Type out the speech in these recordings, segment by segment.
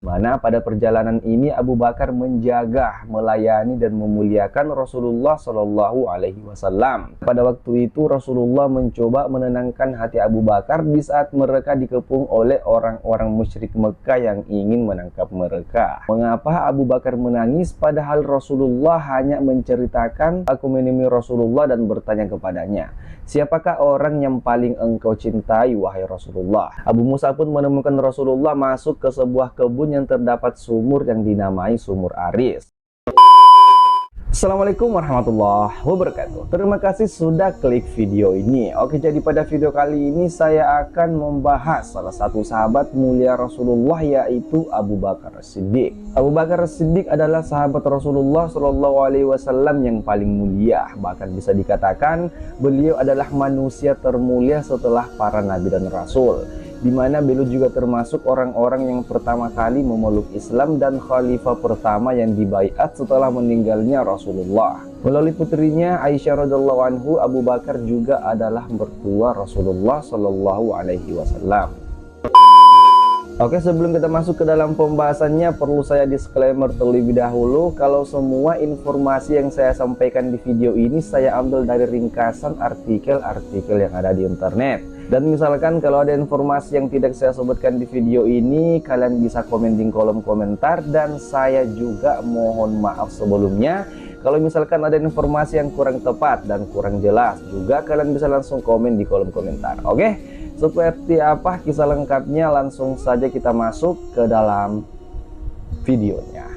Mana pada perjalanan ini Abu Bakar menjaga, melayani dan memuliakan Rasulullah Shallallahu Alaihi Wasallam. Pada waktu itu Rasulullah mencoba menenangkan hati Abu Bakar di saat mereka dikepung oleh orang-orang musyrik Mekah yang ingin menangkap mereka. Mengapa Abu Bakar menangis padahal Rasulullah hanya menceritakan, aku menemui Rasulullah dan bertanya kepadanya, siapakah orang yang paling engkau cintai wahai Rasulullah? Abu Musa pun menemukan Rasulullah masuk ke sebuah kebun yang terdapat sumur yang dinamai sumur Aris. Assalamualaikum warahmatullahi wabarakatuh. Terima kasih sudah klik video ini. Oke, jadi pada video kali ini saya akan membahas salah satu sahabat mulia Rasulullah, yaitu Abu Bakar As-Siddiq. Abu Bakar As-Siddiq adalah sahabat Rasulullah Shallallahu Alaihi Wasallam yang paling mulia. Bahkan bisa dikatakan beliau adalah manusia termulia setelah para nabi dan rasul, di mana beliau juga termasuk orang-orang yang pertama kali memeluk Islam dan khalifah pertama yang dibaiat setelah meninggalnya Rasulullah. Melalui putrinya Aisyah radhiyallahu anhu, Abu Bakar juga adalah mertua Rasulullah Shallallahu Alaihi Wasallam. Oke, sebelum kita masuk ke dalam pembahasannya, perlu saya disclaimer terlebih dahulu kalau semua informasi yang saya sampaikan di video ini saya ambil dari ringkasan artikel-artikel yang ada di internet. Dan misalkan kalau ada informasi yang tidak saya sebutkan di video ini, kalian bisa komen di kolom komentar. Dan saya juga mohon maaf sebelumnya kalau misalkan ada informasi yang kurang tepat dan kurang jelas, juga kalian bisa langsung komen di kolom komentar. Oke, seperti apa kisah lengkapnya, langsung saja kita masuk ke dalam videonya.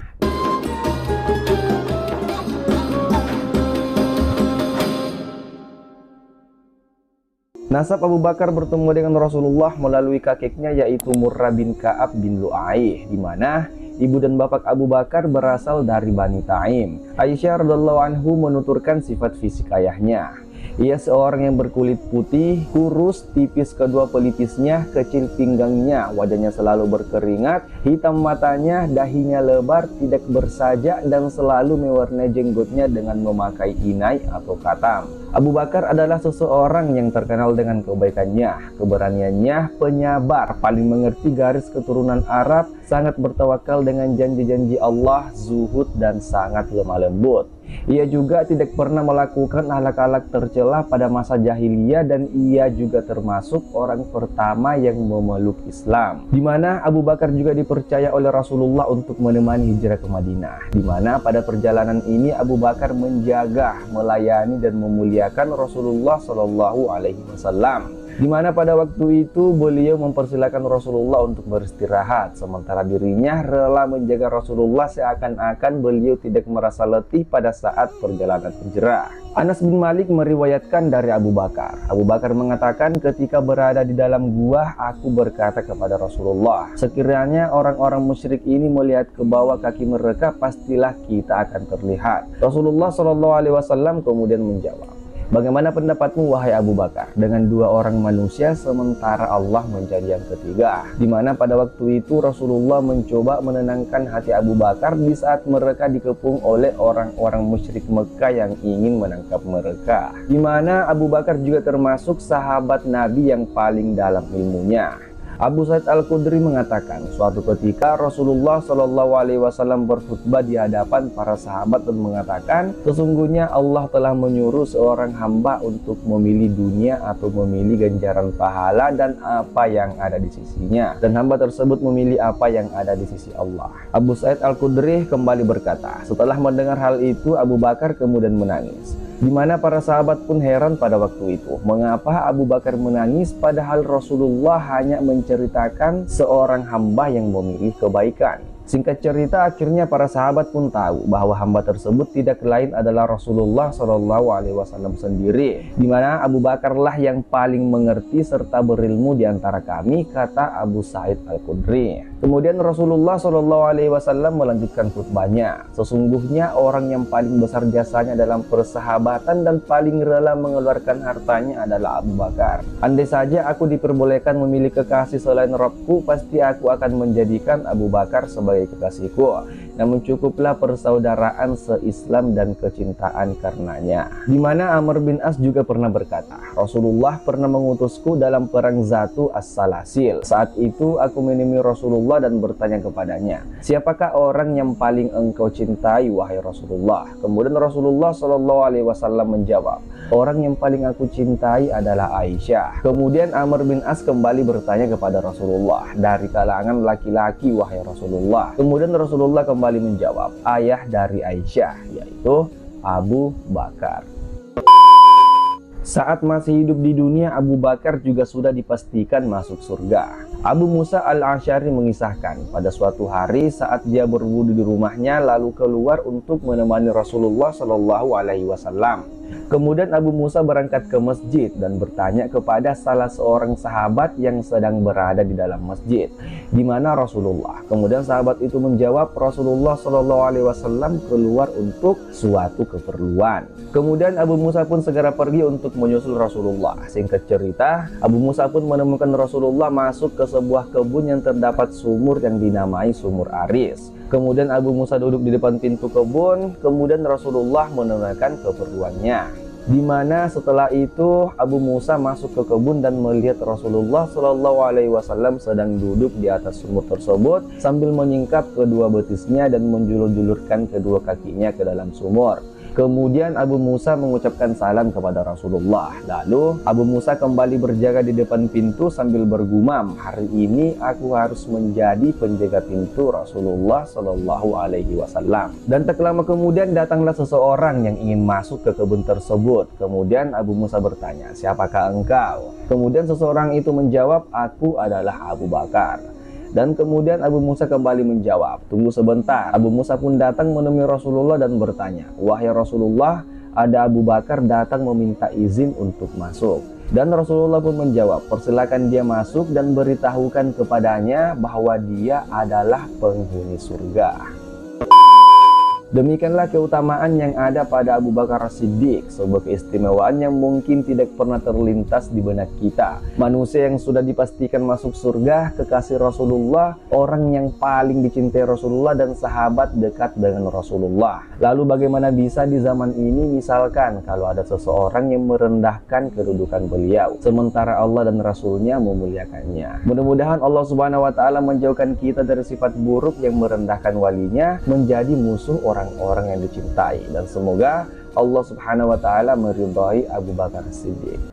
Nasab Abu Bakar bertemu dengan Rasulullah melalui kakeknya, yaitu Murrah bin Ka'ab bin Lu'ay, di mana ibu dan bapak Abu Bakar berasal dari Bani Taim. Aisyah radhiyallahu anhu menuturkan sifat fisik ayahnya. Ia seorang yang berkulit putih, kurus, tipis kedua pelipisnya, kecil pinggangnya, wajahnya selalu berkeringat, hitam matanya, dahinya lebar, tidak bersajak, dan selalu mewarnai jenggotnya dengan memakai inai atau katam. Abu Bakar adalah seseorang yang terkenal dengan kebaikannya, keberaniannya, penyabar, paling mengerti garis keturunan Arab, sangat bertawakal dengan janji-janji Allah, zuhud, dan sangat lemah lembut. Ia juga tidak pernah melakukan akhlak-akhlak tercela pada masa jahiliyah, dan ia juga termasuk orang pertama yang memeluk Islam. Di mana Abu Bakar juga dipercaya oleh Rasulullah untuk menemani hijrah ke Madinah. Di mana pada perjalanan ini Abu Bakar menjaga, melayani dan memuliakan Rasulullah Shallallahu Alaihi Wasallam. Di mana pada waktu itu beliau mempersilahkan Rasulullah untuk beristirahat, sementara dirinya rela menjaga Rasulullah seakan-akan beliau tidak merasa letih pada saat perjalanan hijrah. Anas bin Malik meriwayatkan dari Abu Bakar. Abu Bakar mengatakan, ketika berada di dalam gua, aku berkata kepada Rasulullah, sekiranya orang-orang musyrik ini melihat ke bawah kaki mereka, pastilah kita akan terlihat. Rasulullah Shallallahu Alaihi Wasallam kemudian menjawab, bagaimana pendapatmu wahai Abu Bakar dengan dua orang manusia sementara Allah menjadi yang ketiga? Di mana pada waktu itu Rasulullah mencoba menenangkan hati Abu Bakar di saat mereka dikepung oleh orang-orang musyrik Mekah yang ingin menangkap mereka. Di mana Abu Bakar juga termasuk sahabat Nabi yang paling dalam ilmunya. Abu Sa'id Al-Khudri mengatakan, suatu ketika Rasulullah Shallallahu Alaihi Wasallam berkhutbah di hadapan para sahabat dan mengatakan, sesungguhnya Allah telah menyuruh seorang hamba untuk memilih dunia atau memilih ganjaran pahala dan apa yang ada di sisinya, dan hamba tersebut memilih apa yang ada di sisi Allah. Abu Sa'id Al-Khudri kembali berkata, setelah mendengar hal itu Abu Bakar kemudian menangis. Di mana para sahabat pun heran pada waktu itu, mengapa Abu Bakar menangis padahal Rasulullah hanya menceritakan seorang hamba yang memilih kebaikan. Singkat cerita, akhirnya para sahabat pun tahu bahwa hamba tersebut tidak lain adalah Rasulullah Shallallahu Alaihi Wasallam sendiri. Di mana Abu Bakarlah yang paling mengerti serta berilmu di antara kami, kata Abu Sa'id Al-Khudri. Kemudian Rasulullah Shallallahu Alaihi Wasallam melanjutkan khutbahnya. Sesungguhnya orang yang paling besar jasanya dalam persahabatan dan paling rela mengeluarkan hartanya adalah Abu Bakar. Andai saja aku diperbolehkan memilih kekasih selain Rabbku, pasti aku akan menjadikan Abu Bakar sebagai kekasihku. namun cukuplah persaudaraan se-Islam dan kecintaan karenanya. Di mana Amr bin As juga pernah berkata, Rasulullah pernah mengutusku dalam perang Zatu As-Salasil. Saat itu aku menemui Rasulullah dan bertanya kepadanya, siapakah orang yang paling engkau cintai wahai Rasulullah? Kemudian Rasulullah SAW menjawab, orang yang paling aku cintai adalah Aisyah. Kemudian Amr bin As kembali bertanya kepada Rasulullah, dari kalangan laki-laki wahai Rasulullah? Kemudian Rasulullah kembali menjawab, ayah dari Aisyah, yaitu Abu Bakar. Saat masih hidup di dunia, Abu Bakar juga sudah dipastikan masuk surga. Abu Musa al-Asy'ari mengisahkan, pada suatu hari saat dia berwudu di rumahnya lalu keluar untuk menemani Rasulullah SAW. Kemudian Abu Musa berangkat ke masjid dan bertanya kepada salah seorang sahabat yang sedang berada di dalam masjid, di mana Rasulullah? Kemudian sahabat itu menjawab, Rasulullah SAW keluar untuk suatu keperluan. Kemudian Abu Musa pun segera pergi untuk menyusul Rasulullah. Singkat cerita, Abu Musa pun menemukan Rasulullah masuk ke sebuah kebun yang terdapat sumur yang dinamai Sumur Aris. Kemudian Abu Musa duduk di depan pintu kebun, kemudian Rasulullah menunaikan keperluannya. Di mana setelah itu Abu Musa masuk ke kebun dan melihat Rasulullah SAW sedang duduk di atas sumur tersebut sambil menyingkap kedua betisnya dan menjulur-julurkan kedua kakinya ke dalam sumur. Kemudian Abu Musa mengucapkan salam kepada Rasulullah. Lalu Abu Musa kembali berjaga di depan pintu sambil bergumam, hari ini aku harus menjadi penjaga pintu Rasulullah SAW. Dan tak lama kemudian datanglah seseorang yang ingin masuk ke kebun tersebut. Kemudian Abu Musa bertanya, siapakah engkau? Kemudian seseorang itu menjawab, aku adalah Abu Bakar. Dan kemudian Abu Musa kembali menjawab, tunggu sebentar. Abu Musa pun datang menemui Rasulullah dan bertanya, wahai Rasulullah, ada Abu Bakar datang meminta izin untuk masuk. Dan Rasulullah pun menjawab, persilakan dia masuk dan beritahukan kepadanya bahwa dia adalah penghuni surga. Demikianlah keutamaan yang ada pada Abu Bakar As-Siddiq, sebuah keistimewaan yang mungkin tidak pernah terlintas di benak kita. Manusia yang sudah dipastikan masuk surga, kekasih Rasulullah, orang yang paling dicintai Rasulullah dan sahabat dekat dengan Rasulullah. Lalu bagaimana bisa di zaman ini misalkan kalau ada seseorang yang merendahkan kedudukan beliau, sementara Allah dan Rasulnya memuliakannya. Mudah-mudahan Allah Subhanahu wa Ta'ala menjauhkan kita dari sifat buruk yang merendahkan walinya, menjadi musuh orang-orang yang dicintai, dan semoga Allah Subhanahu wa Ta'ala meridhai Abu Bakar As-Siddiq.